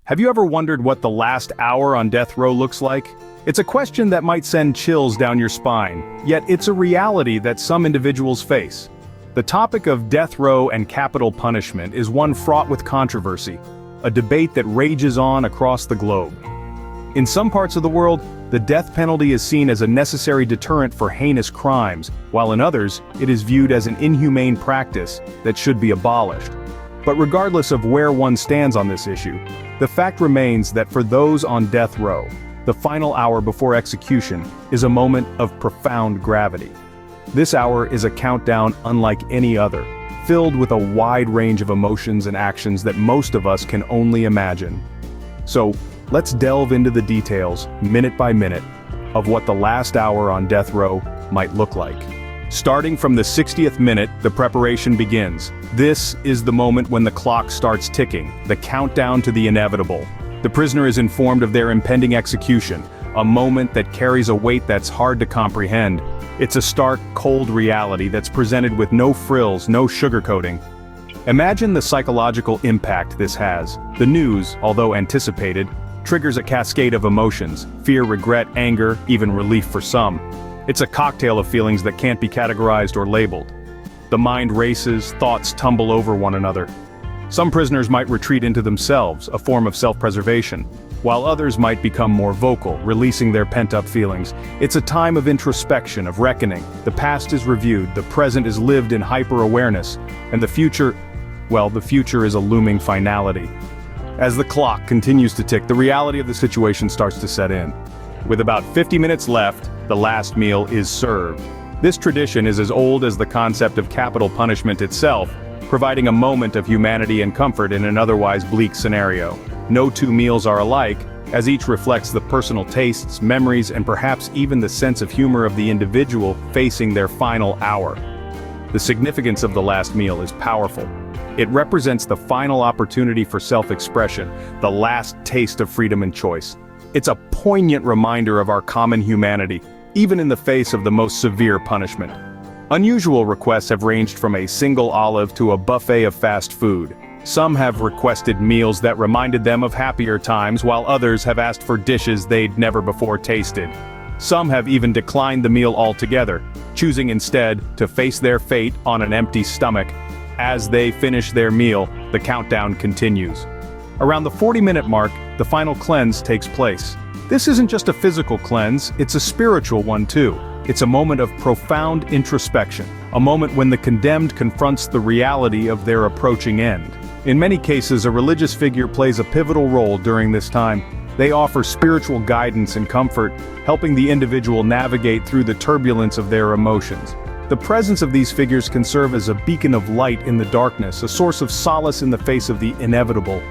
Have you ever wondered what the last hour on death row looks like? It's a question that might send chills down your spine, yet it's a reality that some individuals face. The topic of death row and capital punishment is one fraught with controversy, a debate that rages on across the globe. In some parts of the world, the death penalty is seen as a necessary deterrent for heinous crimes, while in others, it is viewed as an inhumane practice that should be abolished. But regardless of where one stands on this issue, the fact remains that for those on death row, the final hour before execution is a moment of profound gravity. This hour is a countdown unlike any other, filled with a wide range of emotions and actions that most of us can only imagine. So, let's delve into the details, minute by minute, of what the last hour on death row might look like. Starting from the 60th minute, the preparation begins. This is the moment when the clock starts ticking, the countdown to the inevitable. The prisoner is informed of their impending execution, a moment that carries a weight that's hard to comprehend. It's a stark, cold reality that's presented with no frills, no sugarcoating. Imagine the psychological impact this has. The news, although anticipated, triggers a cascade of emotions: fear, regret, anger, even relief for some. It's a cocktail of feelings that can't be categorized or labeled. The mind races, thoughts tumble over one another. Some prisoners might retreat into themselves, a form of self-preservation, while others might become more vocal, releasing their pent-up feelings. It's a time of introspection, of reckoning. The past is reviewed, the present is lived in hyper-awareness, and the future, well, the future is a looming finality. As the clock continues to tick, the reality of the situation starts to set in. With about 50 minutes left, the last meal is served. This tradition is as old as the concept of capital punishment itself, providing a moment of humanity and comfort in an otherwise bleak scenario. No two meals are alike, as each reflects the personal tastes, memories, and perhaps even the sense of humor of the individual facing their final hour. The significance of the last meal is powerful. It represents the final opportunity for self-expression, the last taste of freedom and choice. It's a poignant reminder of our common humanity, even in the face of the most severe punishment. Unusual requests have ranged from a single olive to a buffet of fast food. Some have requested meals that reminded them of happier times, while others have asked for dishes they'd never before tasted. Some have even declined the meal altogether, choosing instead to face their fate on an empty stomach. As they finish their meal, the countdown continues. Around the 40-minute mark, the final cleanse takes place. This isn't just a physical cleanse, it's a spiritual one too. It's a moment of profound introspection, a moment when the condemned confronts the reality of their approaching end. In many cases, a religious figure plays a pivotal role during this time. They offer spiritual guidance and comfort, helping the individual navigate through the turbulence of their emotions. The presence of these figures can serve as a beacon of light in the darkness, a source of solace in the face of the inevitable.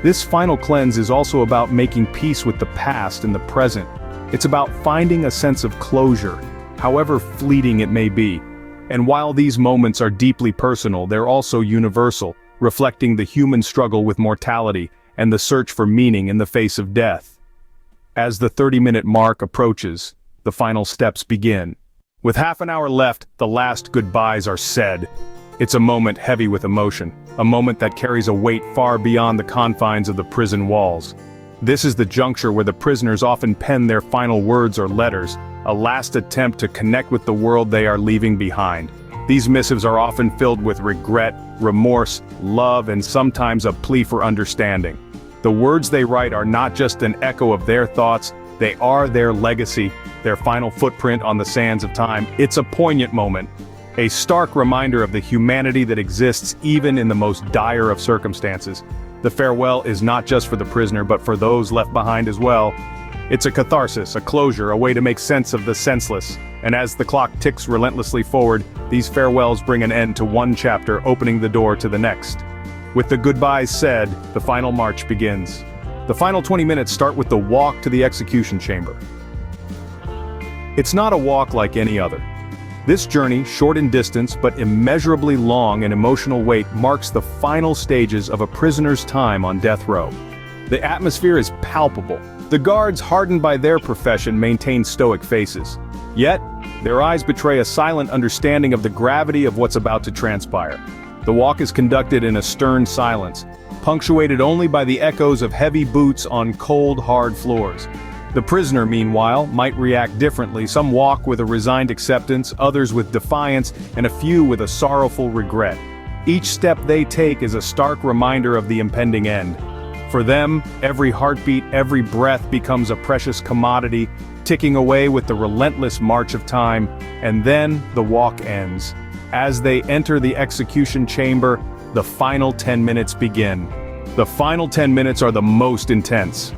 This final cleanse is also about making peace with the past and the present. It's about finding a sense of closure, however fleeting it may be. And while these moments are deeply personal, they're also universal, reflecting the human struggle with mortality and the search for meaning in the face of death. As the 30-minute mark approaches, the final steps begin. With half an hour left, the last goodbyes are said. It's a moment heavy with emotion, a moment that carries a weight far beyond the confines of the prison walls. This is the juncture where the prisoners often pen their final words or letters, a last attempt to connect with the world they are leaving behind. These missives are often filled with regret, remorse, love, and sometimes a plea for understanding. The words they write are not just an echo of their thoughts, they are their legacy, their final footprint on the sands of time. It's a poignant moment, a stark reminder of the humanity that exists even in the most dire of circumstances. The farewell is not just for the prisoner but for those left behind as well. It's a catharsis, a closure, a way to make sense of the senseless. And as the clock ticks relentlessly forward, these farewells bring an end to one chapter, opening the door to the next. With the goodbyes said, the final march begins. The final 20 minutes start with the walk to the execution chamber. It's not a walk like any other. This journey, short in distance but immeasurably long in emotional weight, marks the final stages of a prisoner's time on death row. The atmosphere is palpable. The guards, hardened by their profession, maintain stoic faces. Yet, their eyes betray a silent understanding of the gravity of what's about to transpire. The walk is conducted in a stern silence, punctuated only by the echoes of heavy boots on cold, hard floors. The prisoner, meanwhile, might react differently. Some walk with a resigned acceptance, others with defiance, and a few with a sorrowful regret. Each step they take is a stark reminder of the impending end. For them, every heartbeat, every breath becomes a precious commodity, ticking away with the relentless march of time, and then the walk ends. As they enter the execution chamber, the final 10 minutes begin. The final 10 minutes are the most intense.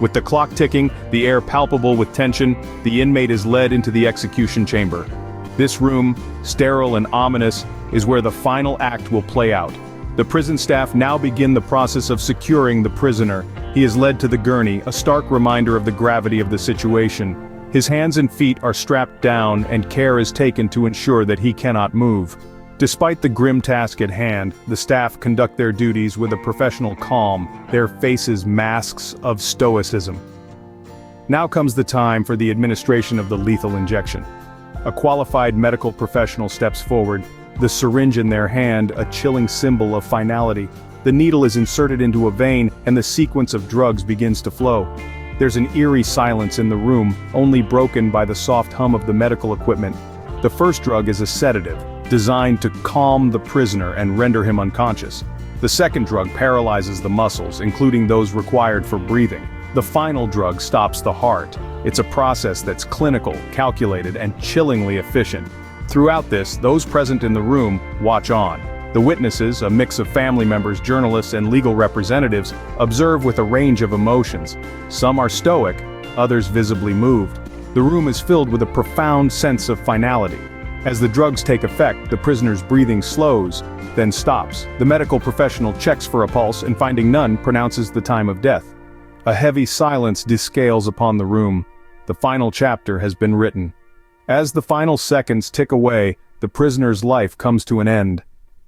With the clock ticking, the air palpable with tension, the inmate is led into the execution chamber. This room, sterile and ominous, is where the final act will play out. The prison staff now begin the process of securing the prisoner. He is led to the gurney, a stark reminder of the gravity of the situation. His hands and feet are strapped down, and care is taken to ensure that he cannot move. Despite the grim task at hand, the staff conduct their duties with a professional calm, their faces masks of stoicism. Now comes the time for the administration of the lethal injection. A qualified medical professional steps forward, the syringe in their hand a chilling symbol of finality. The needle is inserted into a vein, and the sequence of drugs begins to flow. There's an eerie silence in the room, only broken by the soft hum of the medical equipment. The first drug is a sedative, designed to calm the prisoner and render him unconscious. The second drug paralyzes the muscles, including those required for breathing. The final drug stops the heart. It's a process that's clinical, calculated, and chillingly efficient. Throughout this, those present in the room watch on. The witnesses, a mix of family members, journalists, and legal representatives, observe with a range of emotions. Some are stoic, others visibly moved. The room is filled with a profound sense of finality. As the drugs take effect, the prisoner's breathing slows, then stops. The medical professional checks for a pulse and, finding none, pronounces the time of death. A heavy silence descales upon the room. The final chapter has been written. As the final seconds tick away, the prisoner's life comes to an end.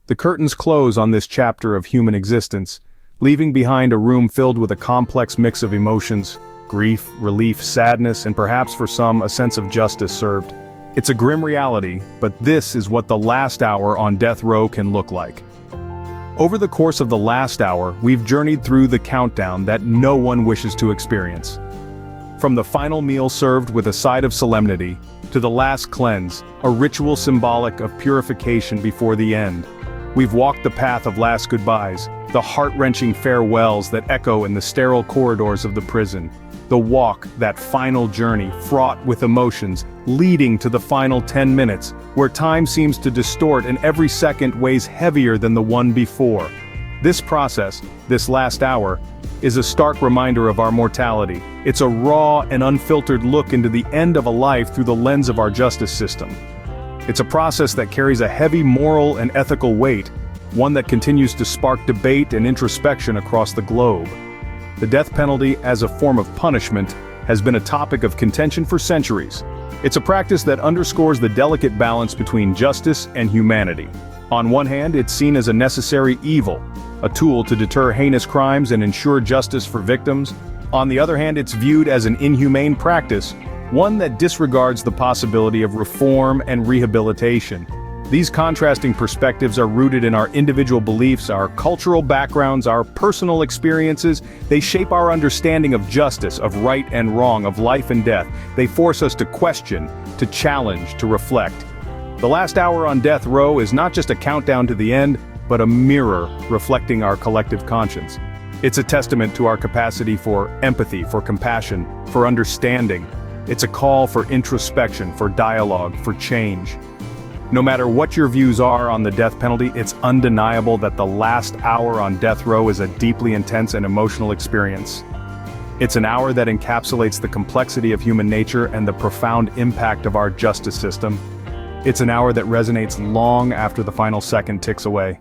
The curtains close on this chapter of human existence, leaving behind a room filled with a complex mix of emotions: grief, relief, sadness, and perhaps for some, a sense of justice served. It's a grim reality, but this is what the last hour on death row can look like. Over the course of the last hour, we've journeyed through the countdown that no one wishes to experience. From the final meal served with a side of solemnity, to the last cleanse, a ritual symbolic of purification before the end. We've walked the path of last goodbyes, the heart-wrenching farewells that echo in the sterile corridors of the prison. The walk, that final journey, fraught with emotions, leading to the final 10 minutes, where time seems to distort and every second weighs heavier than the one before. This process, this last hour, is a stark reminder of our mortality. It's a raw and unfiltered look into the end of a life through the lens of our justice system. It's a process that carries a heavy moral and ethical weight, one that continues to spark debate and introspection across the globe. The death penalty as a form of punishment has been a topic of contention for centuries. It's a practice that underscores the delicate balance between justice and humanity. On one hand, it's seen as a necessary evil, a tool to deter heinous crimes and ensure justice for victims. On the other hand, it's viewed as an inhumane practice, one that disregards the possibility of reform and rehabilitation. These contrasting perspectives are rooted in our individual beliefs, our cultural backgrounds, our personal experiences. They shape our understanding of justice, of right and wrong, of life and death. They force us to question, to challenge, to reflect. The last hour on death row is not just a countdown to the end, but a mirror reflecting our collective conscience. It's a testament to our capacity for empathy, for compassion, for understanding. It's a call for introspection, for dialogue, for change. No matter what your views are on the death penalty, it's undeniable that the last hour on death row is a deeply intense and emotional experience. It's an hour that encapsulates the complexity of human nature and the profound impact of our justice system. It's an hour that resonates long after the final second ticks away.